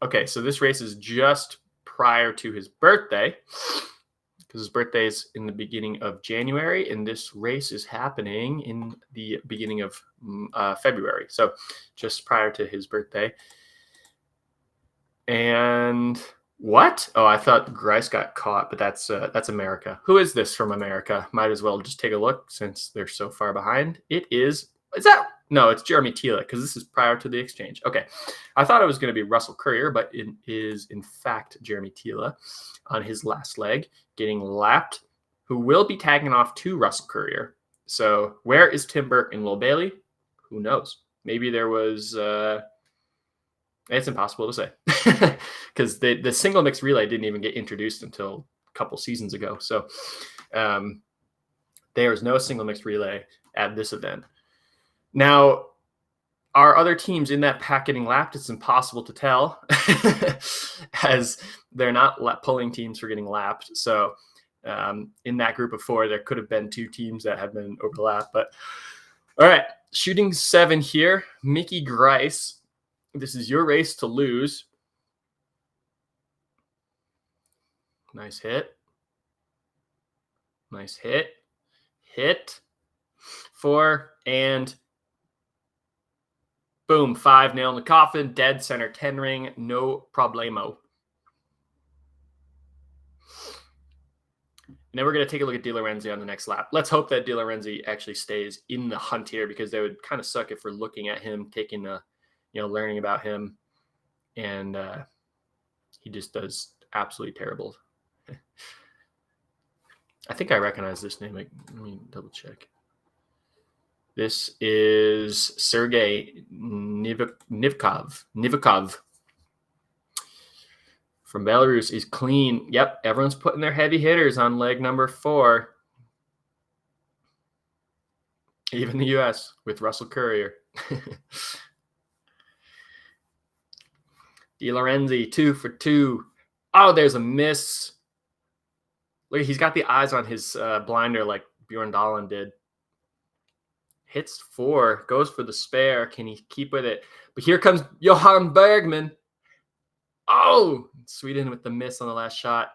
Okay, so this race is just prior to his birthday, because his birthday is in the beginning of January, and this race is happening in the beginning of February. So just prior to his birthday. And what? Oh, I thought Grice got caught, but that's America. Who is this from America? Might as well just take a look since they're so far behind. Is that? No, it's Jeremy Thiele, because this is prior to the exchange. Okay. I thought it was going to be Russell Courier, but it is, in fact, Jeremy Thiele on his last leg, getting lapped, who will be tagging off to Russell Courier. So where is Tim Burke and Will Bailey? Who knows? Maybe there was... it's impossible to say, because the single mixed relay didn't even get introduced until a couple seasons ago. So there is no single mixed relay at this event. Now, are other teams in that pack getting lapped? It's impossible to tell, as they're not pulling teams for getting lapped. So in that group of 4, there could have been 2 teams that have been overlapped. But all right, shooting 7 here, Mickey Grice. This is your race to lose. Nice hit. Nice hit. Hit. 4 and boom, 5, nail in the coffin, dead center 10 ring, no problemo. And then we're going to take a look at De Lorenzi on the next lap. Let's hope that De Lorenzi actually stays in the hunt here, because they would kind of suck if we're looking at him, taking a, learning about him, and he just does absolutely terrible. I think I recognize this name. Let me double check. This is Sergei Nivikov from Belarus. He's clean. Yep, everyone's putting their heavy hitters on leg number 4. Even the U.S. with Russell Courier. De Lorenzi, 2 for 2. Oh, there's a miss. Look, he's got the eyes on his blinder like Bjorn Dahlen did. Hits 4, goes for the spare. Can he keep with it? But here comes Johan Bergman. Oh, Sweden with the miss on the last shot.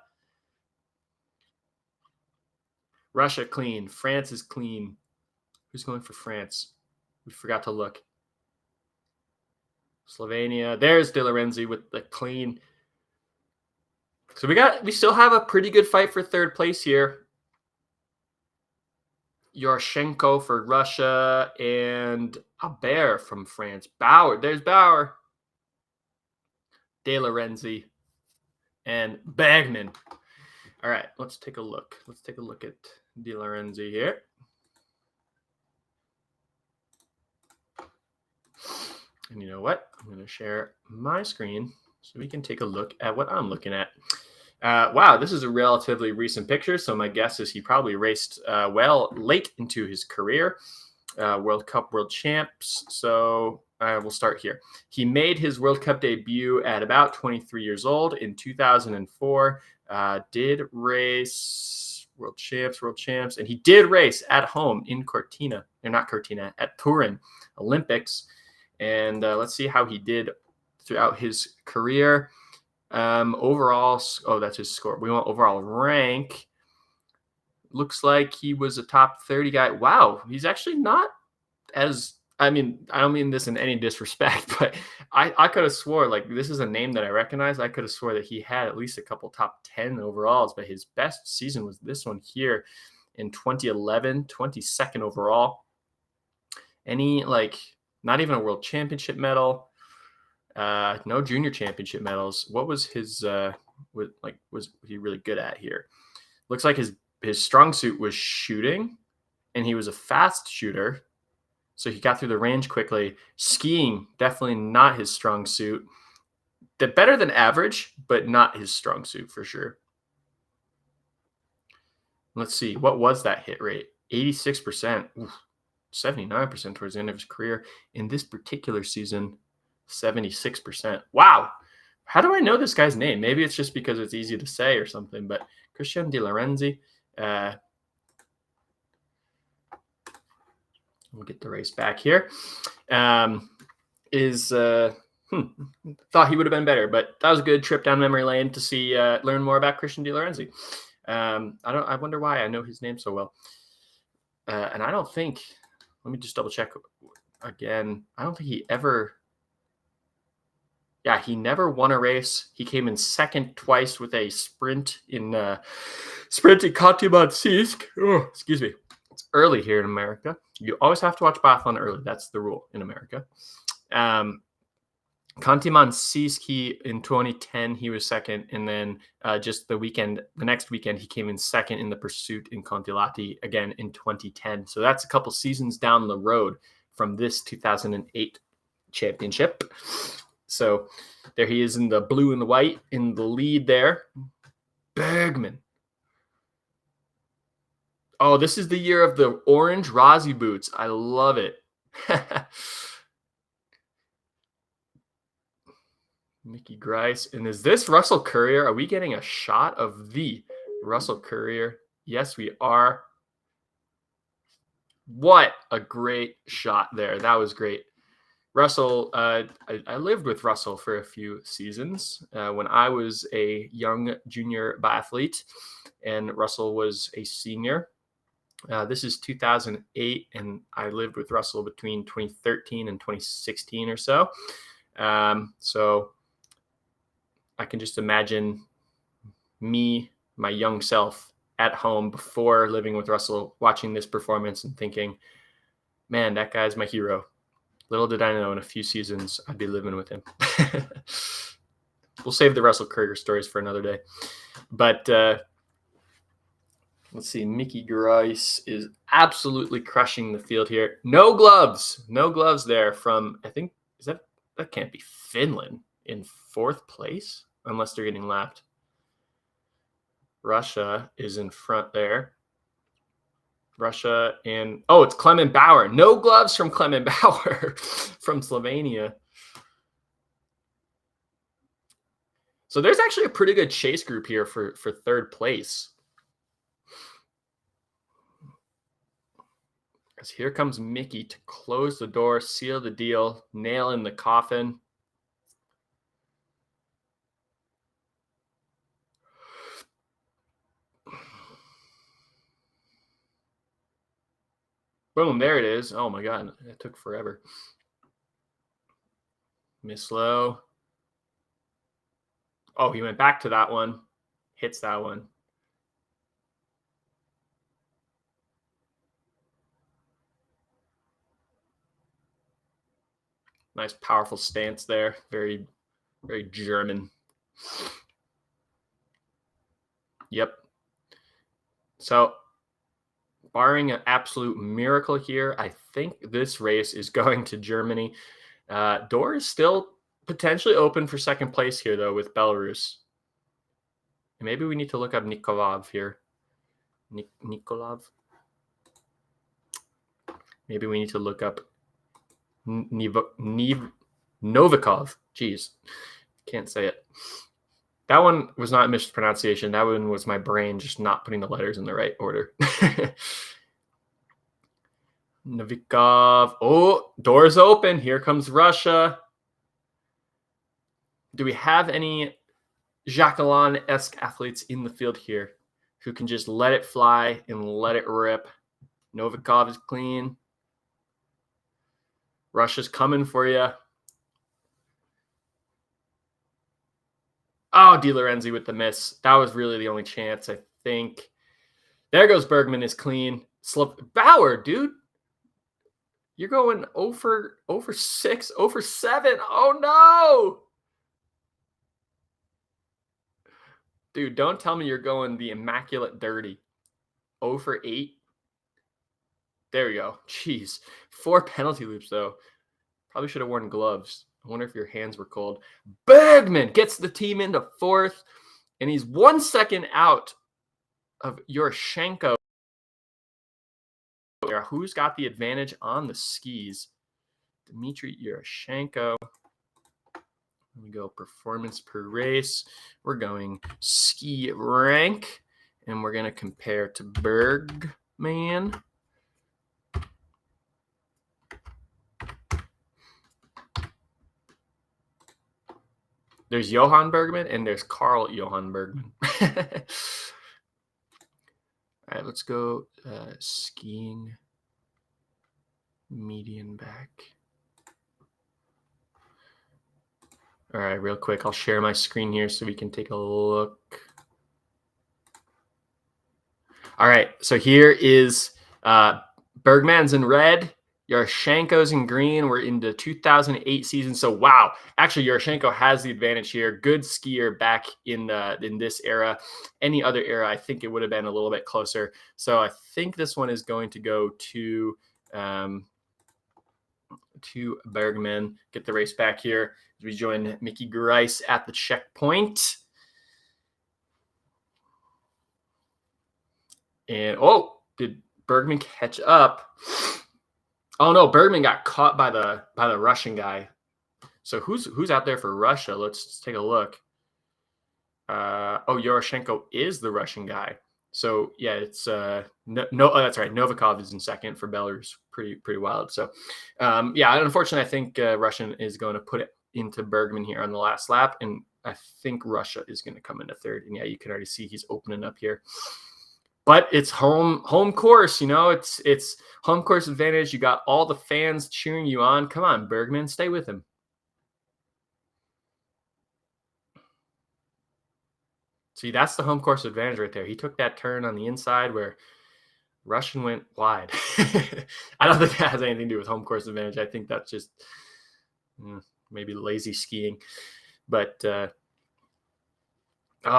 Russia clean. France is clean. Who's going for France? We forgot to look. Slovenia. There's De Lorenzi with the clean. So we still have a pretty good fight for third place here. Yoroshenko for Russia and Albert from France. Bauer. There's Bauer. De Lorenzi and Bagman. All right, let's take a look. Let's take a look at De Lorenzi here. And you know what? I'm going to share my screen so we can take a look at what I'm looking at. Wow, this is a relatively recent picture, so my guess is he probably raced late into his career. World Cup world champs. So we'll start here. He made his World Cup debut at about 23 years old in 2004. Did race world champs, and he did race at home in Cortina, or not Cortina, at Turin Olympics. And let's see how he did throughout his career. Overall, that's his score. We want overall rank. Looks like he was a top 30 guy. Wow, he's actually not as, I don't mean this in any disrespect, but I could have swore, like, this is a name that I recognize. I could have swore that he had at least a couple top 10 overalls, but his best season was this one here in 2011, 22nd overall. Any, like, not even a world championship medal. No junior championship medals. What was his, was he really good at here? Looks like his strong suit was shooting, and he was a fast shooter. So he got through the range quickly. Skiing, definitely not his strong suit. Better than average, but not his strong suit for sure. Let's see. What was that hit rate? 86%. Oof, 79% towards the end of his career. In this particular season, 76%. Wow. How do I know this guy's name? Maybe it's just because it's easy to say or something, but Christian De Lorenzi. We'll get the race back here. Thought he would have been better, but that was a good trip down memory lane to see, learn more about Christian De Lorenzi. I wonder why I know his name so well. And I don't think, let me just double check again. I don't think he never won a race. He came in second twice with a sprint in Conti-Sisk. Oh, excuse me. It's early here in America. You always have to watch biathlon early. That's the rule in America. Conti-Sisk, in 2010, he was second. And then the next weekend, he came in second in the pursuit in Contilati again in 2010. So that's a couple seasons down the road from this 2008 championship. So there he is in the blue and the white in the lead there. Bergman. Oh, this is the year of the orange Rossi boots. I love it. Mickey Grice. And is this Russell Courier? Are we getting a shot of the Russell Courier? Yes, we are. What a great shot there. That was great. Russell, I lived with Russell for a few seasons when I was a young junior biathlete, and Russell was a senior. This is 2008, and I lived with Russell between 2013 and 2016 or so. So I can just imagine me, my young self, at home before living with Russell, watching this performance and thinking, man, that guy's my hero. Little did I know in a few seasons I'd be living with him. We'll save the Russell Courier stories for another day. But let's see. Mickey Grice is absolutely crushing the field here. No gloves. No gloves there from, I think, that can't be Finland in fourth place unless they're getting lapped. Russia is in front there. Russia and it's Clement Bauer. No gloves from Clement Bauer from Slovenia. So there's actually a pretty good chase group here for third place. As here comes Mickey to close the door, seal the deal, nail in the coffin. Boom, there it is. Oh my God, it took forever. Miss low. Oh, he went back to that one. Hits that one. Nice, powerful stance there. Very, very German. Yep. So, barring an absolute miracle here, I think this race is going to Germany. Door is still potentially open for second place here, though, with Belarus. Maybe we need to look up Nikolov here. Nikolov. Maybe we need to look up Novikov. Jeez, can't say it. That one was not a mispronunciation. That one was my brain just not putting the letters in the right order. Novikov. Oh, doors open. Here comes Russia. Do we have any Jacqueline-esque athletes in the field here who can just let it fly and let it rip? Novikov is clean. Russia's coming for you. Oh, De Lorenzi with the miss. That was really the only chance, I think. There goes Bergman is clean. Bauer, dude. You're going 0 for 6, 0 for 7. Oh, no. Dude, don't tell me you're going the immaculate dirty. 0 for 8. There we go. Jeez. 4 penalty loops, though. Probably should have worn gloves. I wonder if your hands were cold. Bergman gets the team into 4th, and he's 1 second out of Yurchenko. Who's got the advantage on the skis? Dmitry Yurchenko. We go performance per race. We're going ski rank, and we're going to compare to Bergman. There's Johan Bergman and there's Carl Johan Bergman. All right, let's go skiing median back. All right, real quick, I'll share my screen here so we can take a look. All right, so here is Bergman's in red. Yurchenko's in green. We're in the 2008 season. So, wow. Actually, Yurchenko has the advantage here. Good skier back in this era. Any other era, I think it would have been a little bit closer. So, I think this one is going to go to Bergman. Get the race back here as we join Mickey Grice at the checkpoint. And, did Bergman catch up? Oh no, Bergman got caught by the Russian guy. So who's out there for Russia? Let's take a look. Yurchenko is the Russian guy. So yeah, it's that's right. Novikov is in second for Belarus. Pretty wild. So unfortunately, I think Russian is going to put it into Bergman here on the last lap, and I think Russia is going to come into third. And yeah, you can already see he's opening up here. But it's home course, it's home course advantage. You got all the fans cheering you on. Come on, Bergman, stay with him. See, that's the home course advantage right there. He took that turn on the inside where Russian went wide. I don't think that has anything to do with home course advantage. I think that's just maybe lazy skiing. But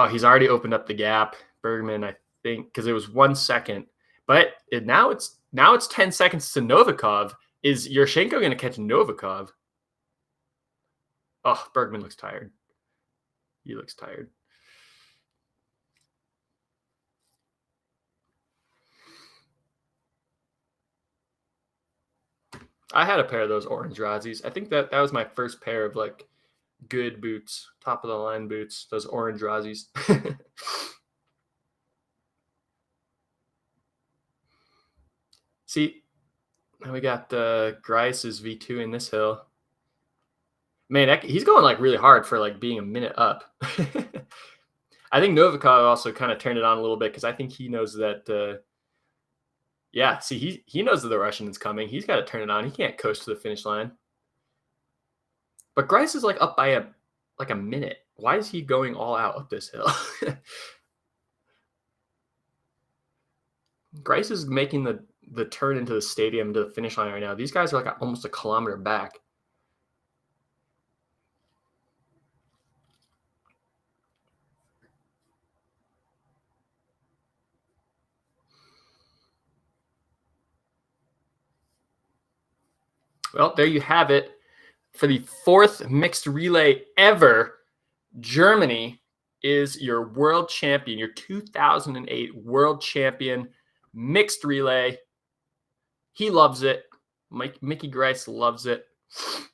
he's already opened up the gap. Bergman, I think, because it was 1 second, but now it's 10 seconds to Novikov. Is Yurchenko going to catch Novikov? Oh, Bergman looks tired. He looks tired. I had a pair of those orange Razzies. I think that was my first pair of like good boots, top of the line boots, those orange Razzies. See, now we got Grice's V2 in this hill. Man, he's going like really hard for like being a minute up. I think Novikov also kind of turned it on a little bit because I think he knows that Yeah, see, he knows that the Russian is coming. He's got to turn it on. He can't coast to the finish line. But Grice is like up by a minute. Why is he going all out up this hill? Grice is making the turn into the stadium to the finish line right now. These guys are like almost a kilometer back. Well, there you have it. For the 4th mixed relay ever, Germany is your world champion, your 2008 world champion mixed relay. He loves it. Mickey Grice loves it. I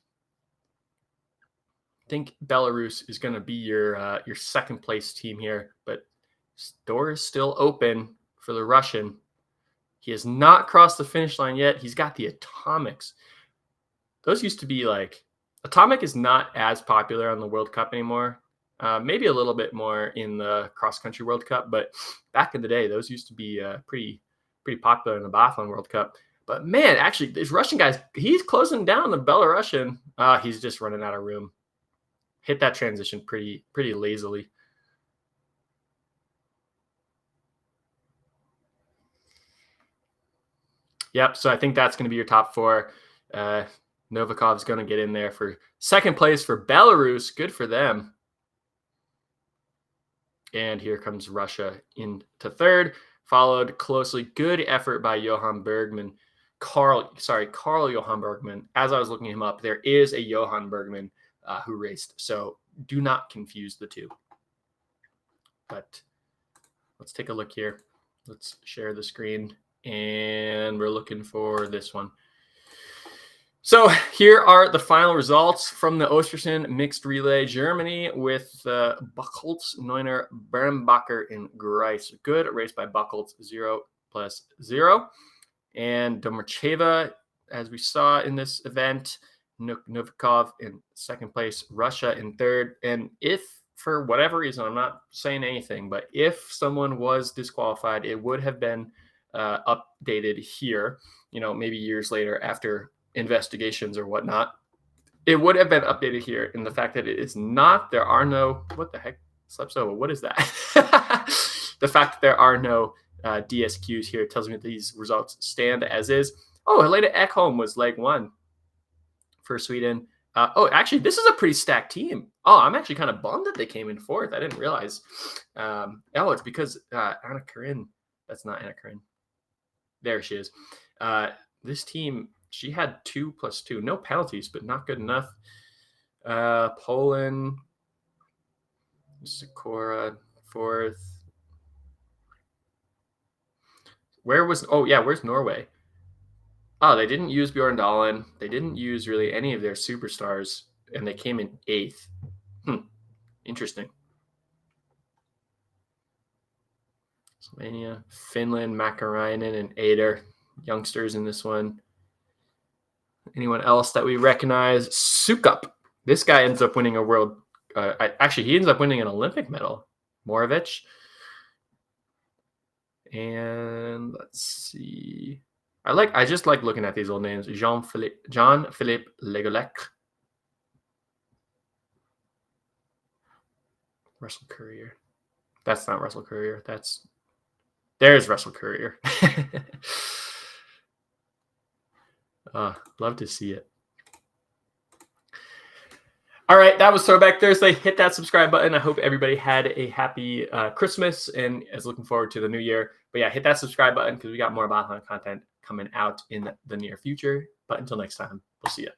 think Belarus is going to be your second place team here, but door is still open for the Russian. He has not crossed the finish line yet. He's got the atomics. Those used to be like, atomic is not as popular on the World Cup anymore. Maybe a little bit more in the cross-country World Cup, but back in the day, those used to be pretty popular in the Biathlon World Cup. But man, actually, this Russian guy's, he's closing down the Belarusian. He's just running out of room. Hit that transition pretty lazily. Yep, so I think that's going to be your top 4. Novikov's going to get in there for second place for Belarus. Good for them. And here comes Russia into 3rd, followed closely. Good effort by Johan Bergman. Carl Johan Bergman. As I was looking him up, there is a Johan Bergman who raced. So do not confuse the two. But let's take a look here. Let's share the screen. And we're looking for this one. So here are the final results from the Ostersund mixed relay. Germany with Buchholz, Neuner, Bernbacher, and Grice. Good race by Buchholz, 0+0. And Domarcheva, as we saw in this event, Novikov in second place, Russia in 3rd. And if, for whatever reason, I'm not saying anything, but if someone was disqualified, it would have been updated here, maybe years later after investigations or whatnot. It would have been updated here in the fact that it is not, there are no, what the heck, Slepsova, what is that? The fact that there are no DSQs here tells me that these results stand as is. Oh, Helena Ekholm was leg 1 for Sweden. Actually, this is a pretty stacked team. Oh, I'm actually kind of bummed that they came in 4th. I didn't realize. It's because Anna Karin, that's not Anna Karin. There she is. This team, she had 2+2. No penalties, but not good enough. Poland, Sikora, 4th. Where's Norway? Oh, they didn't use Bjorn Dahlen. They didn't use really any of their superstars, and they came in 8th. Interesting. Slovenia, Finland, Makarainen, and Ader, youngsters in this one. Anyone else that we recognize? Sukup. This guy ends up winning a world. He ends up winning an Olympic medal. Moravich. And let's see. I just like looking at these old names. Jean-Philippe Legolec. Russell Courier. That's not Russell Courier. There's Russell Courier. Love to see it. All right, that was Throwback Thursday. Hit that subscribe button. I hope everybody had a happy Christmas and is looking forward to the new year. But yeah, hit that subscribe button because we got more Biathlon content coming out in the near future. But until next time, we'll see you.